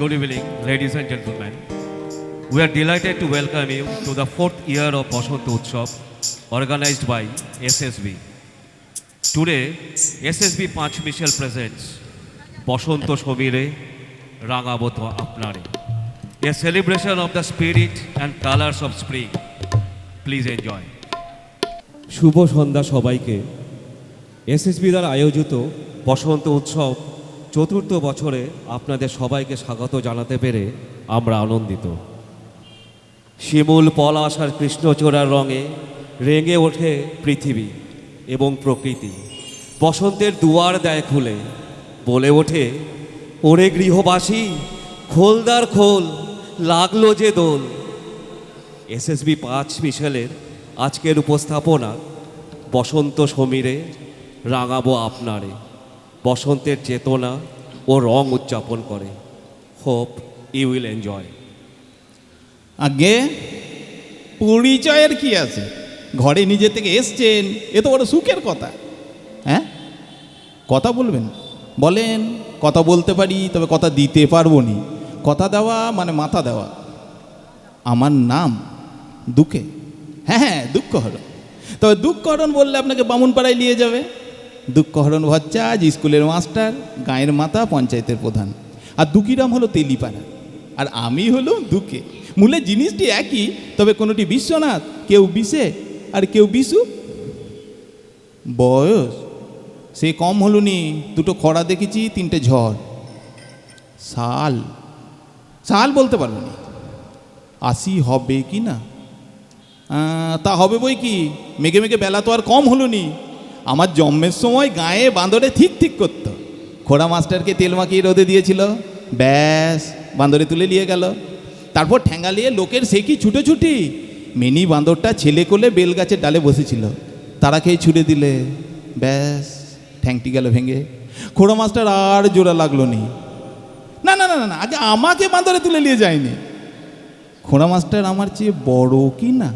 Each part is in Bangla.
Good evening, ladies and gentlemen. We are delighted to welcome you to the fourth year of Bashant Utsav organized by SSB. Today, SSB Panch Michel presents Bashanto Shomire Rangaboto Apnare, a celebration of the spirit and colors of spring. Please enjoy. শুভ সন্ধ্যা সবাইকে। এসএসবি দ্বারা আয়োজিত বসন্ত উৎসব চতুর্থ বছরে আপনাদের সবাইকে স্বাগত জানাতে পেরে আমরা আনন্দিত। শিমুল পলাশ আর কৃষ্ণচূড়ার রঙে রেঙে ওঠে পৃথিবী এবং প্রকৃতি। বসন্তের দুয়ার দেয় খুলে, বলে ওঠে ওরে গৃহবাসী, খোলদার খোল, লাগলো যে দোল। এসএসবি পাঁচ মিশেলের আজকের উপস্থাপনা বসন্ত সমীরে রাঙাবো আপনারে, বসন্তের চেতনা ও রং উদযাপন করে। Hope you will enjoy. আগে পরিচয়ের কি আছে, ঘরে নিজে থেকে এসছেন, এ তো বড় সুখের কথা। হ্যাঁ, কথা বলবেন, বলেন। কথা বলতে পারি, তবে কথা দিতে পারবো নি। কথা দেওয়া মানে মাথা দেওয়া। আমার নাম দুঃখে, হ্যাঁ দুঃখহরণ। তবে দুঃখহরণ বললে আপনাকে বামুনপাড়ায় নিয়ে যাবে। দুঃখহরণ ভট্টাচার্য আজ স্কুলের মাস্টার, গাঁয়ের মাথা, পঞ্চায়েতের প্রধান। আর দুঃখীরাম হলো তেলিপাড়া, আর আমি হলো দুঃখে। মূলে জিনিসটি একই, তবে কোনোটি বিশ্বনাথ, কেউ বিশে আর কেউ বিশু। বয়স সে কম হলো নি, দুটো খরা দেখেছি, তিনটে ঝড়। সাল সাল বলতে পারবো নি, 80 হবে কি না। তা হবে বই কি, মেঘে মেঘে বেলা তো আর কম হলো নি। আমার জন্মের সময় গায়ে বাঁদরে ঠিক ঠিক করতো। খোড়া মাস্টারকে তেল মাখিয়ে রোদে দিয়েছিল, ব্যাস বাঁদরে তুলে নিয়ে গেল। তারপর ঠ্যাঙ্গা নিয়ে লোকের সে কি ছুটোছুটি। মিনি বাঁদরটা ছেলে কোলে বেলগাছের ডালে বসেছিল, তারা খেয়ে ছুড়ে দিলে, ব্যাস ঠ্যাংটি গেল ভেঙে। খোড়া মাস্টার আর জোড়া লাগলো নি। না না না না, আগে আমাকে বাঁদরে তুলে নিয়ে যায়নি। খোড়া মাস্টার আমার চেয়ে বড় কি না।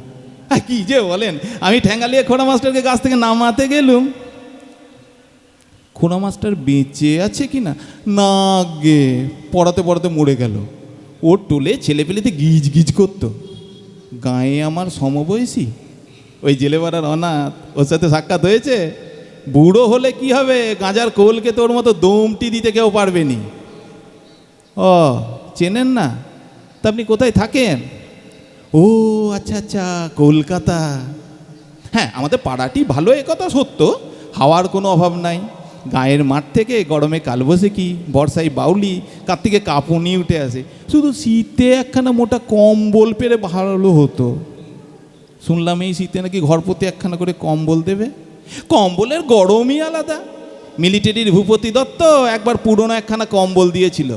কি যে বলেন, আমি ঠ্যাঙ্গালিয়ে খোড়া মাস্টারকে গাছ থেকে নামাতে গেলুম। খোড়া মাস্টার বেঁচে আছে কি না, না গে পড়াতে পড়াতে মরে গেল। ওর টোলে ছেলেপেলেতে গিজ গিজ করতো। গায়ে আমার সমবয়সী ওই জেলেবাড়ার অনাথ, ওর সাথে সাক্ষাৎ হয়েছে। বুড়ো হলে কি হবে, গাঁজার কোলকে তোর মতো দমটি দিতে কেউ পারবে নি। ও চেনেন না, তা আপনি কোথায় থাকেন? ও আচ্ছা আচ্ছা, কলকাতা। হ্যাঁ, আমাদের পাড়াটি ভালো, এ কথা সত্য। হাওয়ার কোনো অভাব নাই। গায়ের মাঠ থেকে গরমে কালবৈশাখী, বর্ষায় বাউলি, কার্তিকে কাঁপুনি উঠে আসে। শুধু শীতে একখানা মোটা কম্বল পেরে ভালো হতো। শুনলাম এই শীতে নাকি ঘর প্রতি একখানা করে কম্বল দেবে। কম্বলের গরমই আলাদা। মিলিটারির ভূপতি দত্ত একবার পুরনো একখানা কম্বল দিয়েছিল।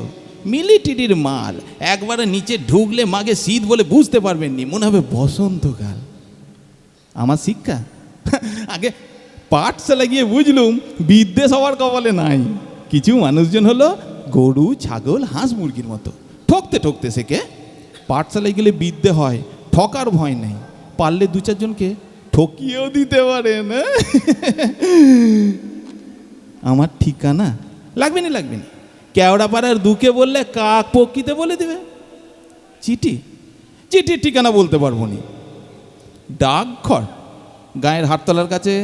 মিলিটারির মাল, একবারে নিচে ঢুকলে মাগে শীত বলে বুঝতে পারবেন নি, মনে হবে বসন্তকাল। আমার শিক্ষা আগে পাঠশালা গিয়ে বুঝলুম বিদ্যে সবার কপালে নাই। কিছু মানুষজন হলো গরু, ছাগল, হাঁস, মুরগির মতো, ঠকতে ঠকতে শেখে। পাঠশালায় গেলে বিদ্যে হয়, ঠকার ভয় নেই। পারলে দু চারজনকে ঠকিয়েও দিতে পারেন। আমার ঠিকানা লাগবে না, লাগবে না। কেওড়াপাড়ার দুকে বললে কাক পক্ষিতে বলে দেবে। চিঠি, চিঠির ঠিকানা বলতে পারবো নি। ডাকঘর গায়ের হাটতলার কাছে।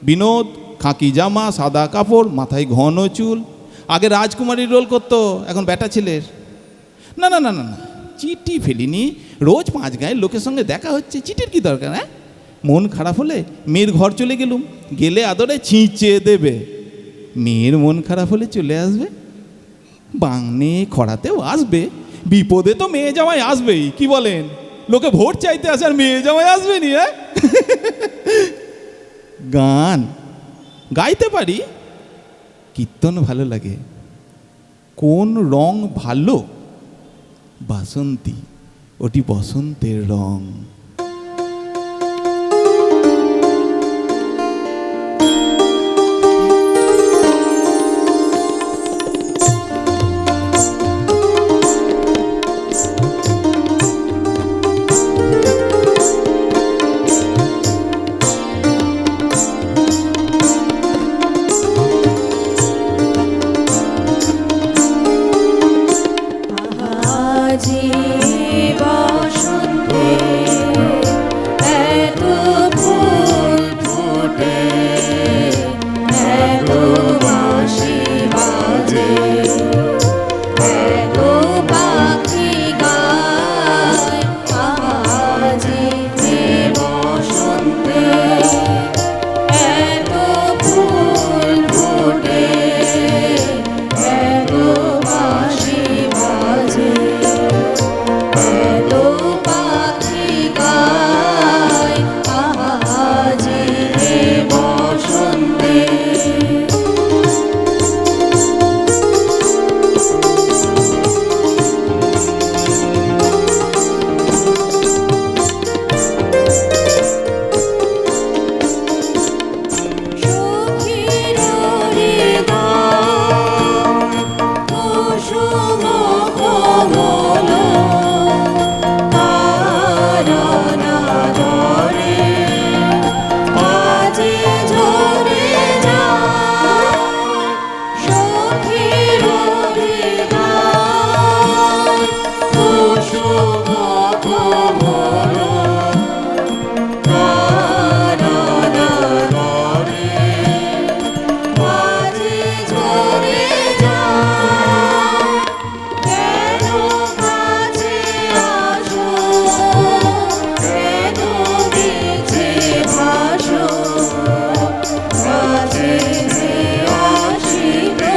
বিনোদ, খাকি জামা, সাদা কাপড়, মাথায় ঘন চুল। আগে রাজকুমারীর রোল করতো, এখন ব্যাটা ছেলের। না না না না না, চিঠি ফেলিনি। রোজ 5 গায়ের লোকের সঙ্গে দেখা হচ্ছে, চিঠির কি দরকার? হ্যাঁ, মন খারাপ হলে মেয়ের ঘর চলে গেলুম, গেলে আদরে ছিঁচে দেবে। মেয়ের মন খারাপ হলে চলে আসবে, বাংনে খরাতেও আসবে। বিপদে তো মেয়ে জামাই আসবেই, কি বলেন? লোকে ভোট চাইতে আসে আর মেয়ে জামাই আসবে নি? গান গাইতে পারি, কীর্তন ভালো লাগে। কোন রং ভালো? বাসন্তী, ওটি বসন্তের রং। গায় কুসুম কোমল কাননে মাঝে ঝরে যায় কেন কাছে আসো কেন মিছে ভাসো কাছে আসিবে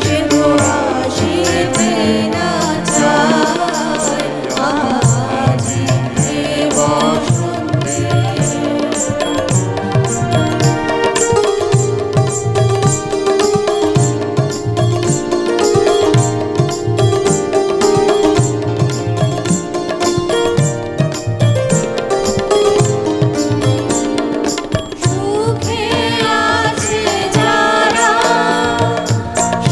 সে তো আসিবে না চায় আজিতে বসন্তে সুখে আছে যারা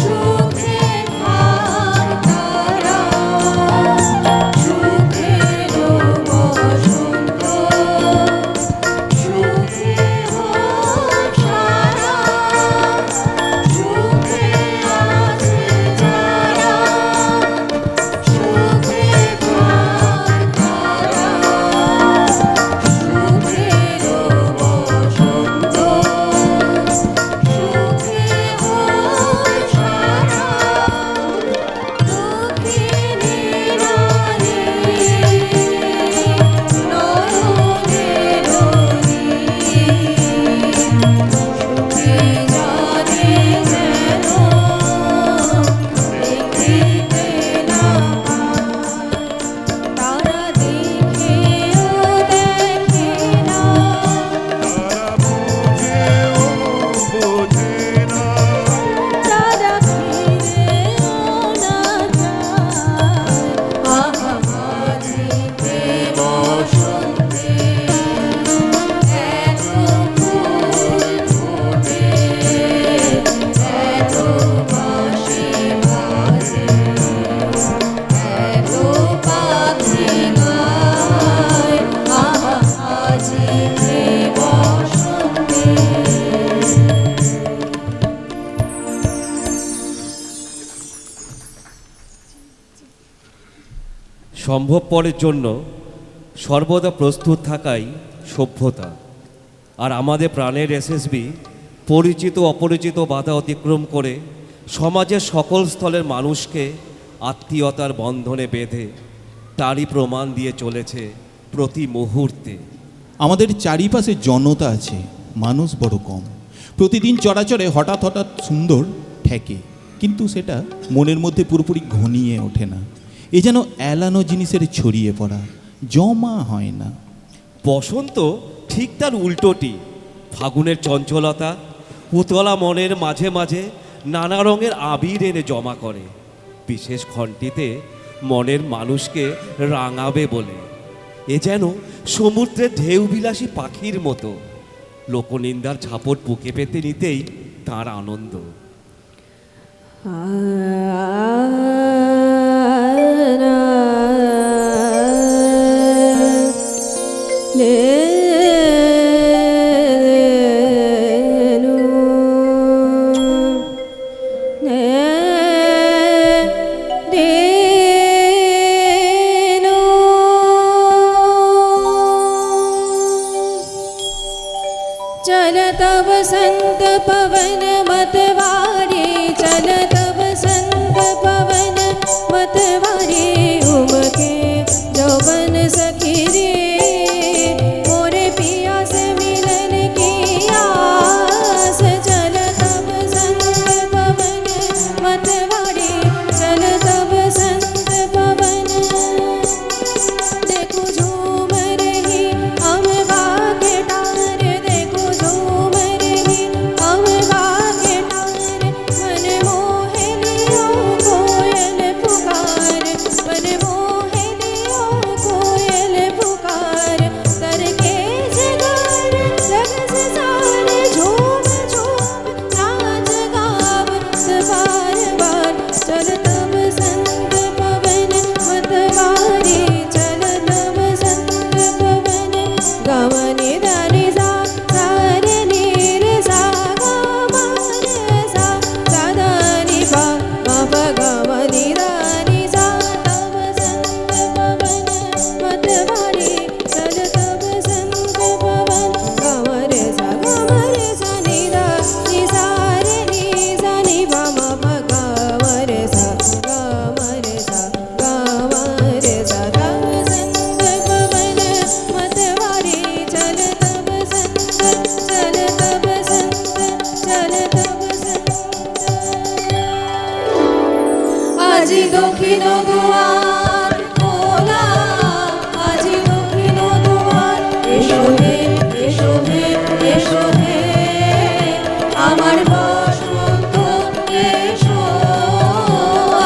সুখে খায় তারা সুখের বসন্ত সুখে হোক সারা সুখে আছে যারা সুখে খায় তারা সুখের বসন্ত সুখে হোক সারা দুঃখিনী নারী নয়নের সুখে জানে যেন দেখিতে না পায় তারা দেখেও দেখে না তারা ফিরেও না যায় আহা আজিতে বসন্তে এত ফুল ফোটে এত বাঁশি বাজে এত পাখি গায় আহা আজিতে বসন্তে সম্ভবপরের জন্য সর্বদা প্রস্তুত থাকাই সভ্যতা। আর আমাদের প্রাণের এসএসবি পরিচিত অপরিচিত বাধা অতিক্রম করে সমাজের সকল স্তরের মানুষকে আত্মীয়তার বন্ধনে বেঁধে তারই প্রমাণ দিয়ে চলেছে প্রতি মুহূর্তে। আমাদের চারিপাশে জনতা আছে, মানুষ বড় কম। প্রতিদিন চরাচরে হঠাৎ হঠাৎ সুন্দর ঠেকে, কিন্তু সেটা মনের মধ্যে পুরোপুরি ঘনিয়ে ওঠে না। এ যেন এলানো জিনিসের ছড়িয়ে পড়া, জমা হয় না। বসন্ত ঠিক তার উল্টোটি। ফাগুনের চঞ্চলতা উতলা মনের মাঝে মাঝে নানা রঙের আবির এনে জমা করে, বিশেষ ঘণ্টিতে মনের মানুষকে রাঙাবে বলে। এ যেন সমুদ্রের ঢেউবিলাসী পাখির মতো, লোকনিন্দার ঝাপট বুকে পেতে নিতেই তার আনন্দ। चलत बसंत पवन मतवारी चलत बसंत আজি দক্ষিণ দুয়ার খোলা, আজি দক্ষিণ দুয়ার, এসো হে, এসো হে, এসো হে, আমার বসন্ত এসো,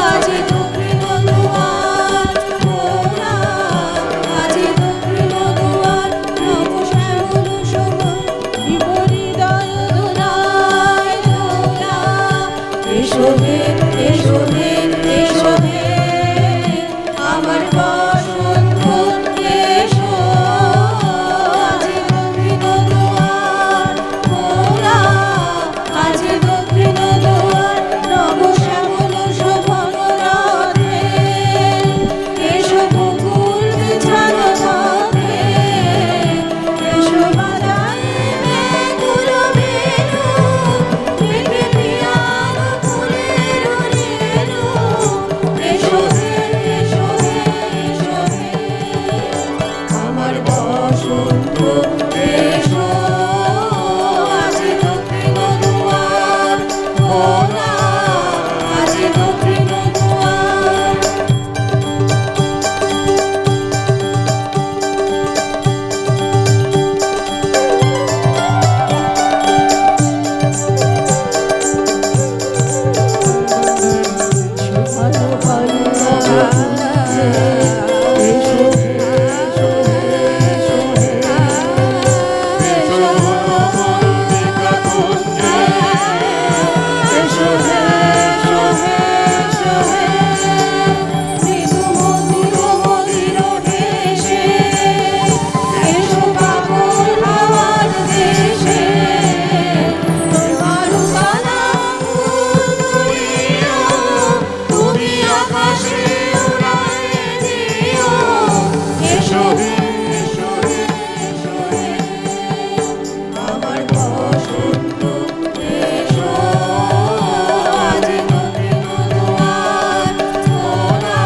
আজি দক্ষিণ দুয়ার খোলা, আজি দক্ষিণ দুয়ার, নব শ্যামল শোভন, বিপরীদয় দোলায় দোলা, এসো হে, এসো হে, এসো হে, আমার বসন্ত এসো, আজি দক্ষিণ দুয়ার খোলা, আজি দক্ষিণ দুয়ার, নব শ্যামল শোভন রথে, এসো বকুল বিছানো পথে, এসো বাজায় বেকুল বেণু, মেঘে পিয়ানো ফুলের রেণু, এসো হে, এসো হে, এসো হে, আমার বসন্ত এসো, আজি দক্ষিণ দুয়ার খোলা, আজি দক্ষিণ দুয়ার। ভালো ভালো লাগছে, এসো হে, এসো হে, এসো হে, এসো মল্লিকা কুঞ্জে, এসো হে, এসো হে, এসো হে, মৃদু মধুর মধুর হেসে, এসো পাগল হাওয়ার দেশে, তোমার বালা ফুল তুমি আকাশে উড়ায়ে দিও, এসো হে, এসো হে, এসো হে, আমার বসন্ত এসো, আজি দক্ষিণ দুয়ার খোলা,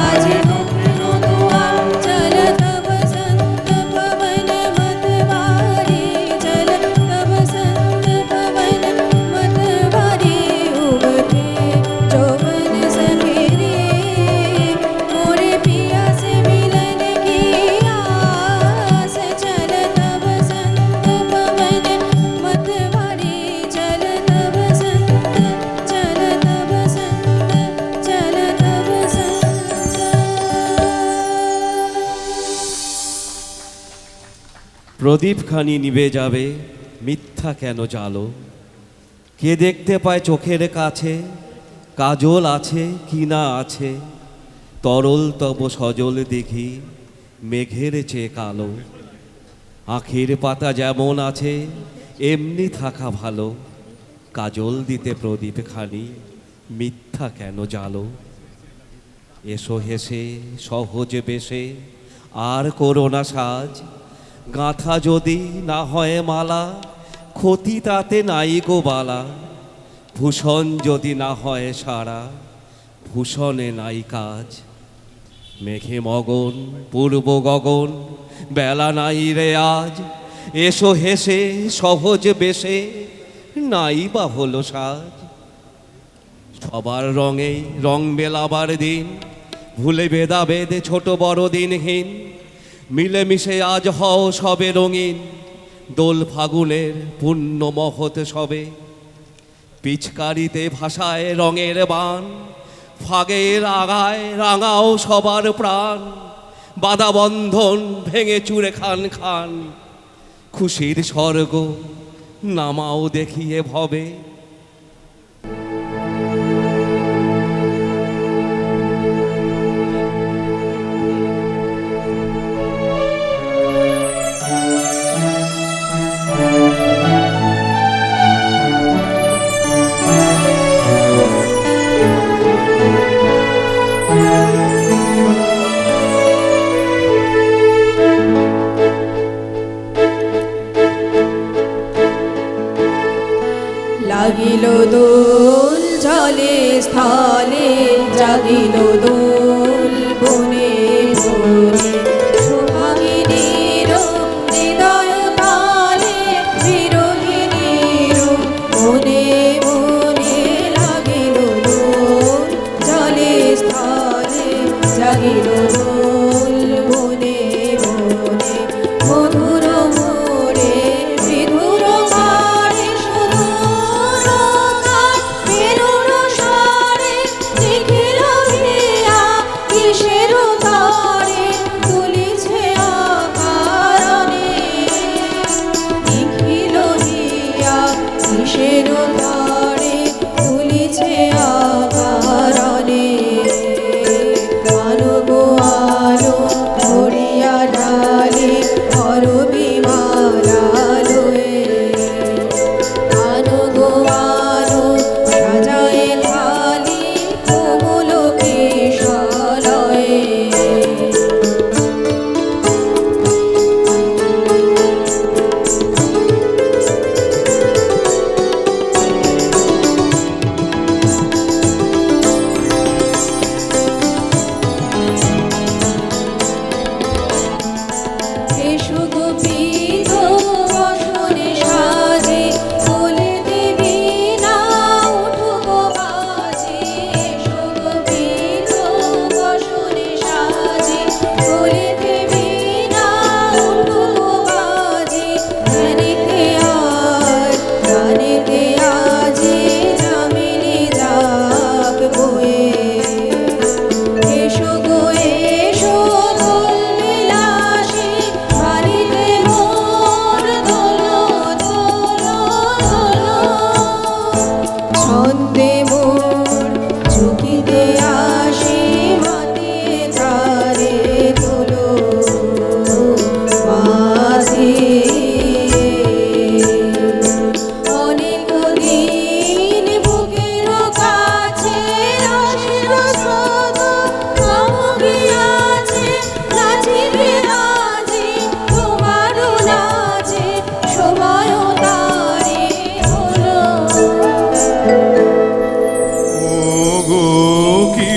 আজি দক্ষিণ দুয়ার, চলত বসন্ত পवन मतवारी, चलत बसंत पवन मतवारी, उगते चौवन सवेरे, मोरे पिया से मिलन की आस, चलत बसंत पवन मतवारी, चलत बसंत, चलत बसंत, चलत बसंत। প্রদীপখানি নিভে যাবে, মিথ্যা কেন জালো? কে দেখতে পায় চোখের কাছে, কাজল আছে কি না আছে, তরল তব সজল দেখি মেঘের চেয়ে কালো। আখের পাতা যেমন আছে এমনি থাকা ভালো, কাজল দিতে প্রদীপখানি মিথ্যা কেন জালো? এসো হেসে সহজ বেশে আর করো না সাজ, গাঁথা যদি না হয় মালা, ক্ষতি তাতে নাই গো বালা, ভূষণ যদি না হয় সারা, ভূষণে নাই কাজ। মেঘে মগন পূর্ব গগন, বেলা নাই রে আজ, এসো হেসে সহজ বেশে নাই বা হলো সাজ। সবার রঙেই রং মেলাবার দিন, ভুলে ভেদাভেদ ছোট বড় দিনহীন, মিলেমিশে আজ হও সবে রঙিন, দোল ফাগুনের পূর্ণ মহৎ সবে। পিচকারিতে ভাষায় রঙের বান, ফাগের আগায় রাঙাও সবার প্রাণ, বাধা বন্ধন ভেঙে চুরে খান খান, খুশির স্বর্গ নামাও দেখিয়ে ভবে। লাগিল দোল জলে স্থলে, জাগিল দোল বনে বনে, সোহাগিনীর হৃদয় কালে, বিরোহিণীর মনে মনে, লাগিল দোল জলে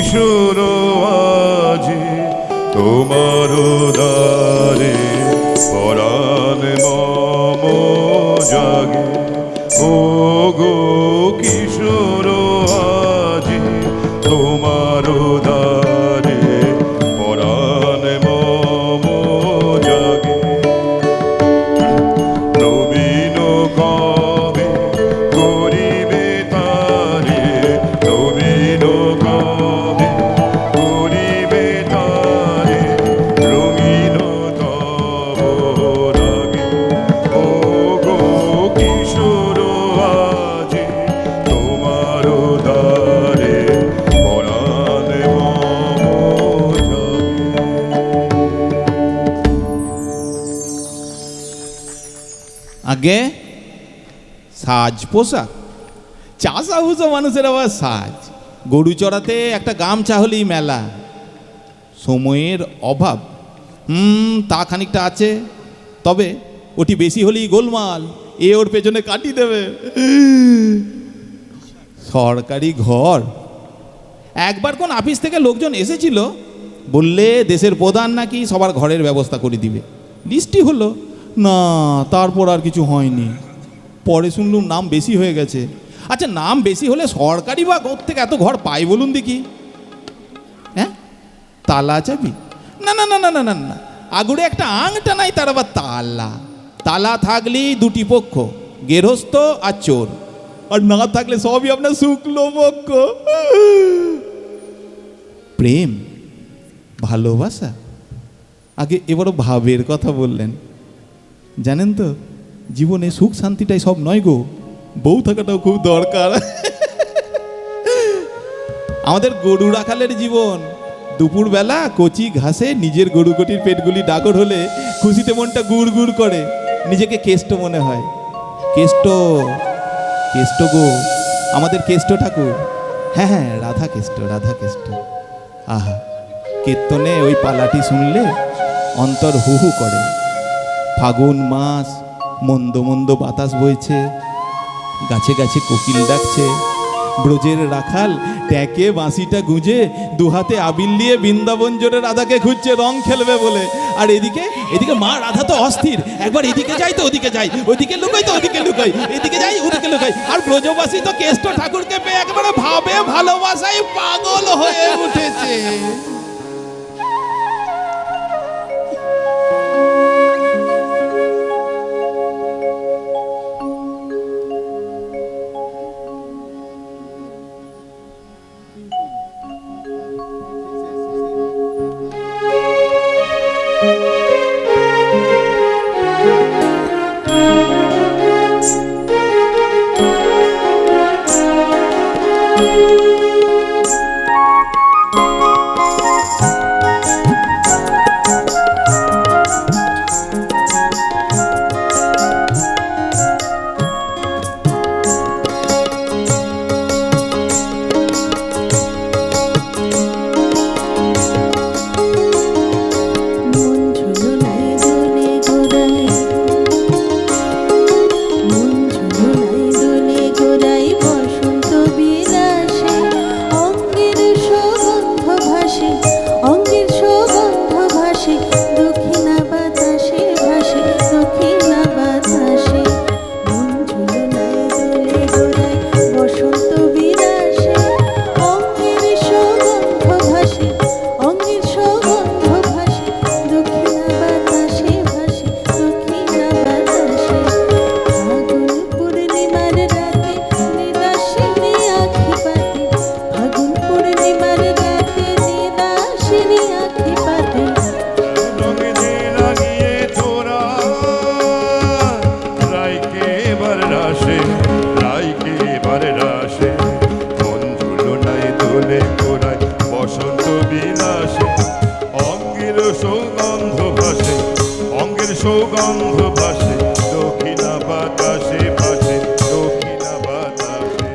কিশোর আজি তোমার দ্বারে পরাণ মম জাগে ও গো কিশোর আজি তোমার দ্বারে পরাণ মম জাগে নবীন কবে করিবে তারে নবীন কবে করিবে তারে রঙিন তব রাগে ও গো কিশোর আজি তোমার দ্বারে পরাণ মম জাগে। আগে সাজ পোশাক চাষা হুসা মানুষের আবার সাজ, গরু চড়াতে একটা গামছা হলেই মেলা। সময়ের অভাব তা খানিকটা আছে, তবে ওটি বেশি হলেই গোলমাল, এ ওর পেছনে কাটি দেবে। সরকারি ঘর, একবার কোন অফিস থেকে লোকজন এসেছিল, বললে দেশের প্রধান নাকি সবার ঘরের ব্যবস্থা করে দিবে। লিস্টই হলো না, তারপর আর কিছু হয়নি। পরে শুনলুম নাম বেশি হয়ে গেছে। আচ্ছা, নাম বেশি হলে সরকারি বা থেকে এত ঘর পাই বলুন দেখি? হ্যাঁ, তালা চাবি? না না না না না না না, আগুড়ে একটা আংটা নাই, তার আবার তালা। তালা থাকলেই দুটি পক্ষ, গেরস্থ আর চোর, আর না থাকলে সবই আপনার শুক্লো পক্ষ। প্রেম, ভালোবাসা, আগে এবারও ভাবের কথা বললেন। জানেন তো, জীবনে সুখ শান্তিটাই সব নয় গো, বউ থাকাটাও খুব দরকার। আমাদের গরু রাখালের জীবন, দুপুরবেলা কচি ঘাসে নিজের গরু কটির পেটগুলি ডাগর হলে খুশিতে মনটা গুড় গুড় করে, নিজেকে কেষ্ট মনে হয়। কেষ্ট, কেষ্ট গো, আমাদের কেষ্ট ঠাকুর। হ্যাঁ হ্যাঁ, রাধা কেষ্ট, রাধা কেষ্ট। আহা, কীর্তনে ওই পালাটি শুনলে অন্তর হু হু করে। ফাগুন মাস, মন্দ মন্দ বাতাস বইছে, গাছে গাছে কোকিল ডাকছে, ব্রজের রাখাল ট্যাকে বাঁশিটা গুঁজে দুহাতে আবিল দিয়ে বৃন্দাবন জোরে রাধাকে খুঁজছে রং খেলবে বলে। আর এদিকে এদিকে মা রাধা তো অস্থির, একবার এদিকে যাই তো ওদিকে যাই, ওদিকে লুকাই তো ওদিকে লুকাই, এদিকে যাই ওদিকে লুকাই। আর ব্রজবাসী তো কেষ্ট ঠাকুরকে পেয়ে একবারে ভাবে ভালোবাসায় পাগল হয়ে উঠেছে। সৌগন্ধ ভাসে দক্ষিণা বাতাসে, ভাসে দক্ষিণা বাতাসে।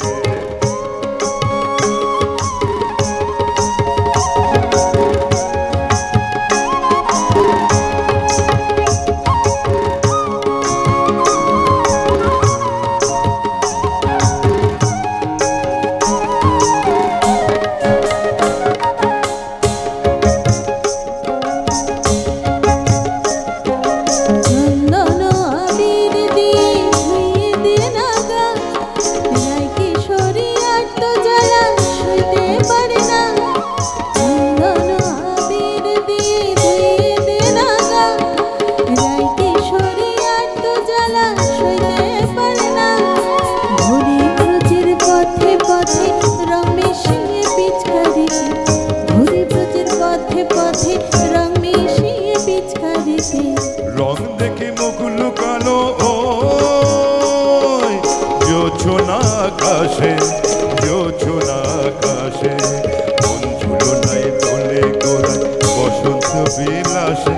বিলাসে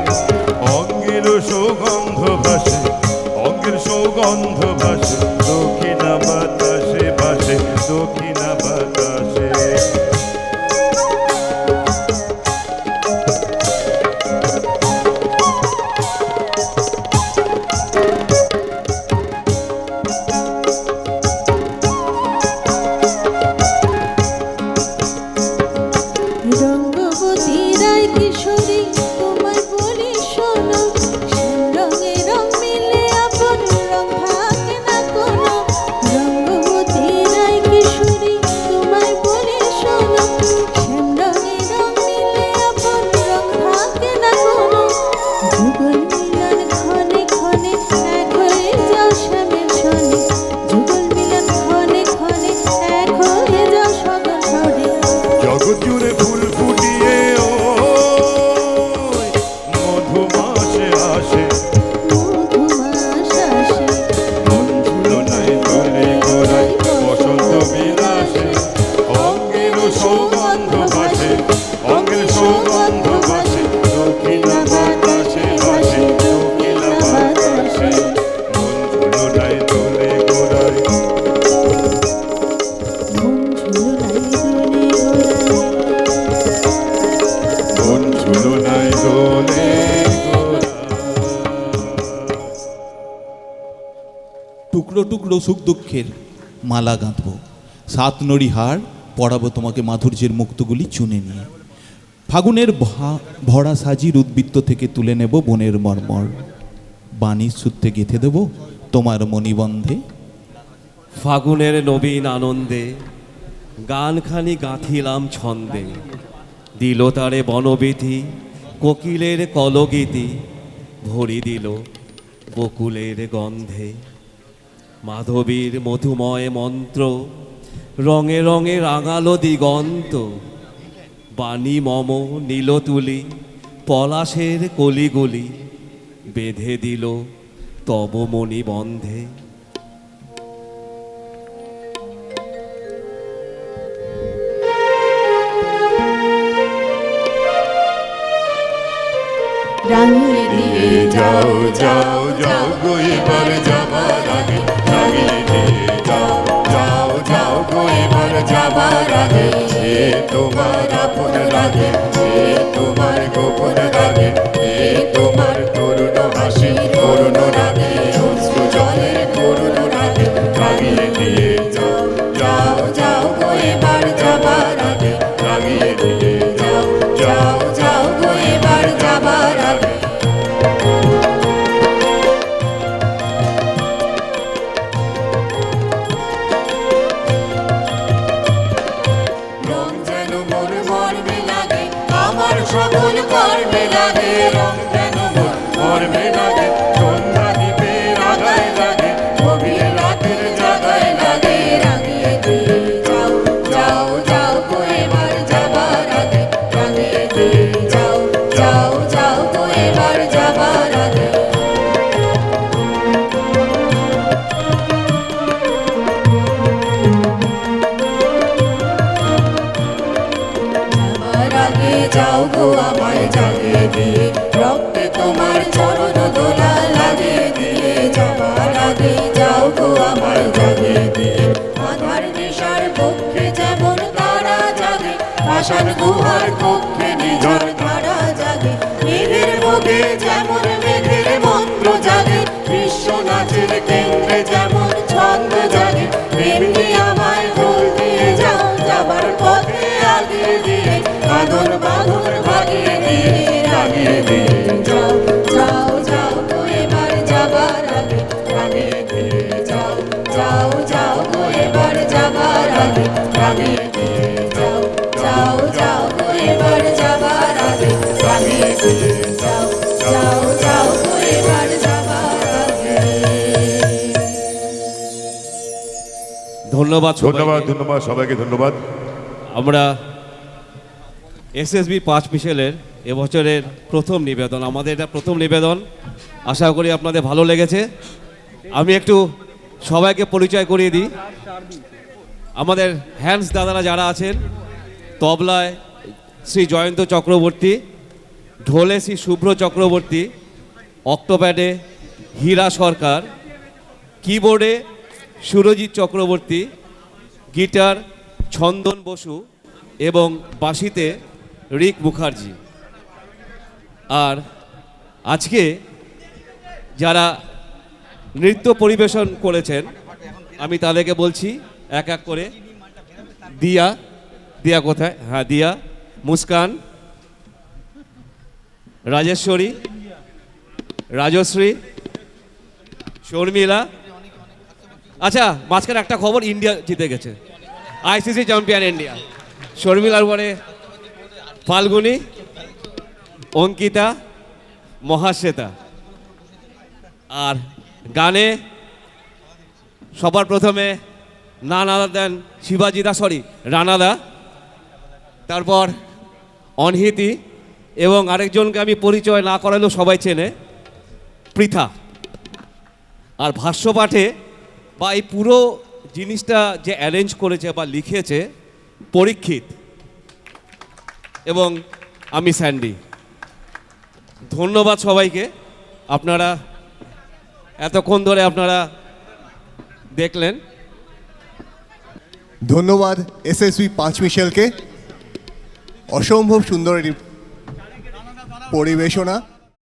অঙ্গের সুগন্ধ ভাসে অঙ্গের সুগন্ধ ভাসে দক্ষিণা বাতাসে ভাসে দক্ষিণা বাতাসে রঙ্গবতী রায় কিশোরী তোমায় বলি শোনো, শ্যাম রঙে রং মিলে আপন রং থাকে না কোনো। রঙ্গবতী রায় কিশোরী তোমায় বলি শোনো, শ্যাম রঙে রং মিলে আপন রং থাকে না কোনো। যুগল মিলন ক্ষণে ক্ষণে এক হয়ে যাও শ্যামের সনে, যুগল মিলন ক্ষণে ক্ষণে এক হয়ে যাও সগল স্বরে। জগৎ জুড়ে ফুল ফুটিয়ে ও মধুমাসে আসে মধুমাস আসে, মন ঝুলনায় দোলে গোড়ায় বসন্ত বিলাসে অঙ্গের সৌগন্ধ ভাসে অঙ্গের সৌগন্ধ ভাসে দক্ষিণা বাতাসে ভাসে দক্ষিণা বাতাসে মন ঝুলনায় দোলে গোড়ায় মন ঝুলনায় দোলে গোড়ায়। মন ঝুলনায় দোলে গোড়ায় টুকরো টুকরো সুখ দুঃখের মালা গাঁথবো, সাত নড়ি হাড় পড়াবো তোমাকে মাধুর্যের মুক্তগুলি চুনে নিয়ে। ফাগুনের ভরা সাজির উদ্বৃত্ত থেকে তুলে নেব বনের মর্মর, বাণীর সূত্রে গেঁথে দেব তোমার মণিবন্ধে। ফাগুনের নবীন আনন্দে গানখানি গাঁথিলাম ছন্দে, দিল তারে বনবিধি কোকিলের কলগীতি, ভরি দিল বকুলের গন্ধে। মাধবীর মধুময় মন্ত্র রঙে রঙে রাঙালো দিগন্ত, বাণী মম নীল তুলি পলাশের কলিগুলি, বেঁধে দিল তব মণিবন্ধে। রাঙিয়ে দিয়ে যাও যাও যাও গো এবার যাবার আগে রাঙিয়ে দিয়ে যাও যাও যাও গো এবার যাবার আগে এ তোমার আপন রাগে এ তোমার গোপন রাগে এ তোমার তরুণ হাসি করুণ রাগে অশ্রু জলে করুণ রাগে রাঙিয়ে দিয়ে যাও যাও যাও গো এবার যাবার আগে রাঙিয়ে দিয়ে যাও যাও যাও গো এবার যাবার আগে রং যেন মোর মর্মে লাগে আমার সকল কর্মে লাগে রং যেন মোর মর্মে লাগে সন্ধ্যা দ্বীপের আগায় লাগে গভীর রাতের জাগায় লাগে রাঙিয়ে দিয়ে যাও যাও যাও গো এবার যাবার আগে, রাঙিয়ে দিয়ে যাও যাও যাও গো এবার যাবার আগে। যাবার আগে যাও গো আমায় জাগিয়ে দিয়ে, রক্তে তোমার চরণ দোলা লাগিয়ে দিয়ে। যাবার আগে যাও গো আমায় জাগিয়ে দিয়ে, আধার নেশার পক্ষে যেমন তারা জাগে, পাষাণ গুহার কক্ষে নিঝড় ধারা জাগে। মেঘের বুকে যেমন মেঘের মন্ত্র জাগে, বিশ্ব নাচের কেন্দ্রে যেমন ছন্দ জাগে। তেমনি আমায় দোল দিয়ে যাও যাবার পথে আগিয়ে দিয়ে, বাঁধন বাঁধন ভাগিয়ে দিয়ে রাগিয়ে দিয়ে যাও যাও যাও গো এবার যাবার আগে, রাগিয়ে দিয়ে যাও যাও যাও গো এবার যাবার আগে, রাগিয়ে দিয়ে যাও যাও যাও গো এবার যাবার আগে, রাগিয়ে দিয়ে যাও যাও যাও গো এবার যাবার আগে। ধন্যবাদ সবাইকে। ধন্যবাদ ধন্যবাদ সবাইকে ধন্যবাদ আমরা এসএসবি 5 মিশেলের এবছরের প্রথম নিবেদন, আমাদের এটা প্রথম নিবেদন, আশা করি আপনাদের ভালো লেগেছে। আমি একটু সবাইকে পরিচয় করিয়ে দিই। আমাদের হ্যান্ডস দাদারা যারা আছেন, তবলায় শ্রী জয়ন্ত চক্রবর্তী, ঢোলে শ্রী শুভ্র চক্রবর্তী, অক্টোপ্যাডে হীরা সরকার, কিবোর্ডে সুরজিৎ চক্রবর্তী, গিটার ছন্দন বসু এবং বাঁশিতে রিক মুখার্জি। আর আজকে যারা নৃত্য পরিবেশন করেছেন আমি তাদেরকে বলছি এক এক করে। দিয়া, দিয়া কোথায়? হ্যাঁ, দিয়া, মুস্কান, রাজেশ্বরী, রাজশ্রী, শর্মিলা। আচ্ছা, মাঝখানে একটা খবর, ইন্ডিয়া জিতে গেছে, আইসিসি চ্যাম্পিয়ন ইন্ডিয়া। শর্মিলার পরে ফাল্গুনি, অঙ্কিতা, মহাশ্বেতা। আর গানে সবার প্রথমে নান আদার দেন শিবাজিদা, সরি রানাদা, তারপর অনহিতি, এবং আরেকজনকে আমি পরিচয় না করালেও সবাই চেনে, পৃথা। আর ভাষ্যপাঠে বা এই পুরো জিনিসটা যে অ্যারেঞ্জ করেছে বা লিখেছে পরীক্ষিত এবং আমি স্যান্ডি। ধন্যবাদ সবাইকে। আপনারা এতক্ষণ ধরে আপনারা দেখলেন। ধন্যবাদ এসএসবি পাঁচমিশেলকে, অসম্ভব সুন্দর পরিবেশনা।